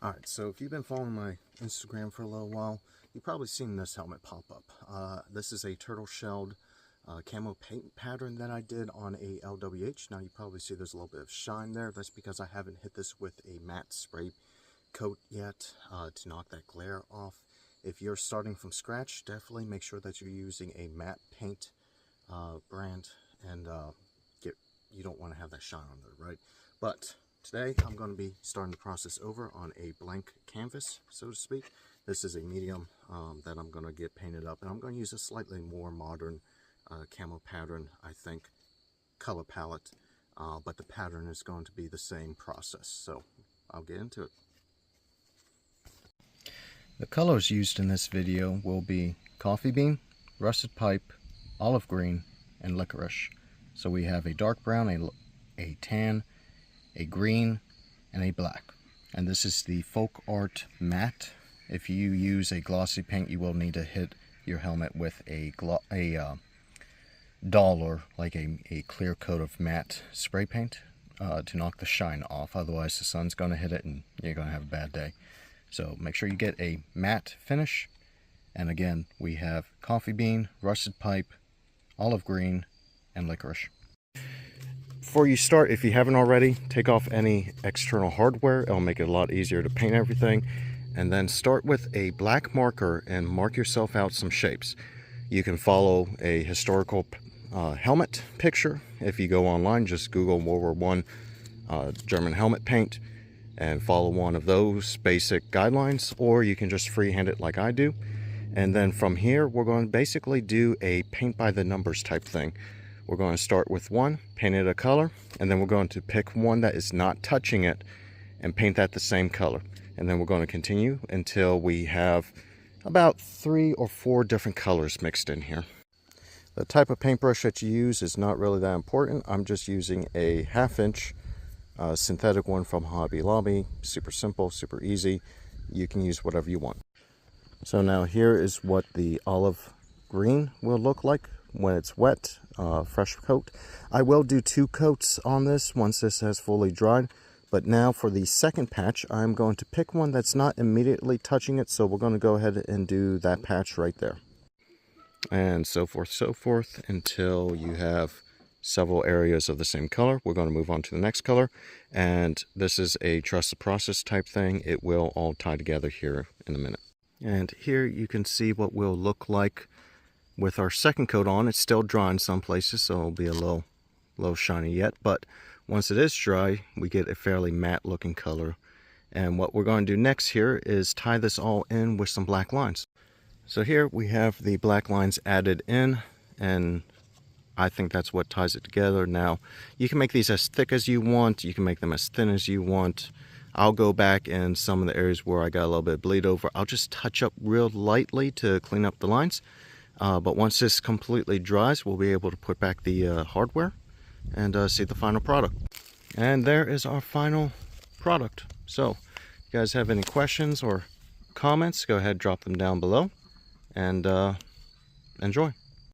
Alright, so if you've been following my Instagram for a little while, you've probably seen this helmet pop up. This is a turtle shelled camo paint pattern that I did on a LWH. Now you probably see there's a little bit of shine there. That's because I haven't hit this with a matte spray coat yet to knock that glare off. If you're starting from scratch, definitely make sure that you're using a matte paint brand, and you don't want to have that shine on there, right? But today I'm going to be starting the process over on a blank canvas, so to speak. This is a medium that I'm going to get painted up, and I'm going to use a slightly more modern camo pattern, I think, color palette, but the pattern is going to be the same process, so I'll get into it. The colors used in this video will be coffee bean, russet pipe, olive green, and licorice. So we have a dark brown, a tan, a green, and a black. And this is the Folk Art Matte. If you use a glossy paint, you will need to hit your helmet with a dull or like a clear coat of matte spray paint to knock the shine off. Otherwise the sun's going to hit it and you're going to have a bad day. So make sure you get a matte finish. And again, we have coffee bean, russet pipe, olive green, and licorice. Before you start, if you haven't already, take off any external hardware. It'll make it a lot easier to paint everything. And then start with a black marker and mark yourself out some shapes. You can follow a historical helmet picture. If you go online, just Google World War I German helmet paint and follow one of those basic guidelines, or you can just freehand it like I do. And then from here, we're going to basically do a paint by the numbers type thing. We're going to start with one, paint it a color, and then we're going to pick one that is not touching it and paint that the same color. And then we're going to continue until we have about 3 or 4 different colors mixed in here. The type of paintbrush that you use is not really that important. I'm just using a 1/2 inch synthetic one from Hobby Lobby. Super simple, super easy. You can use whatever you want. So now here is what the olive green will look like when it's wet, fresh coat. I will do 2 coats on this once this has fully dried. But now for the second patch, I'm going to pick one that's not immediately touching it. So we're going to go ahead and do that patch right there. And so forth until you have several areas of the same color. We're going to move on to the next color. And this is a trust the process type thing. It will all tie together here in a minute. And here you can see what we'll look like with our second coat on. It's still dry in some places, so it'll be a little shiny yet. But once it is dry, we get a fairly matte looking color. And what we're going to do next here is tie this all in with some black lines. So here we have the black lines added in, and I think that's what ties it together. Now, you can make these as thick as you want. You can make them as thin as you want. I'll go back in some of the areas where I got a little bit of bleed over. I'll just touch up real lightly to clean up the lines. But once this completely dries, we'll be able to put back the hardware and see the final product. And there is our final product. So, if you guys have any questions or comments, go ahead and drop them down below. And enjoy.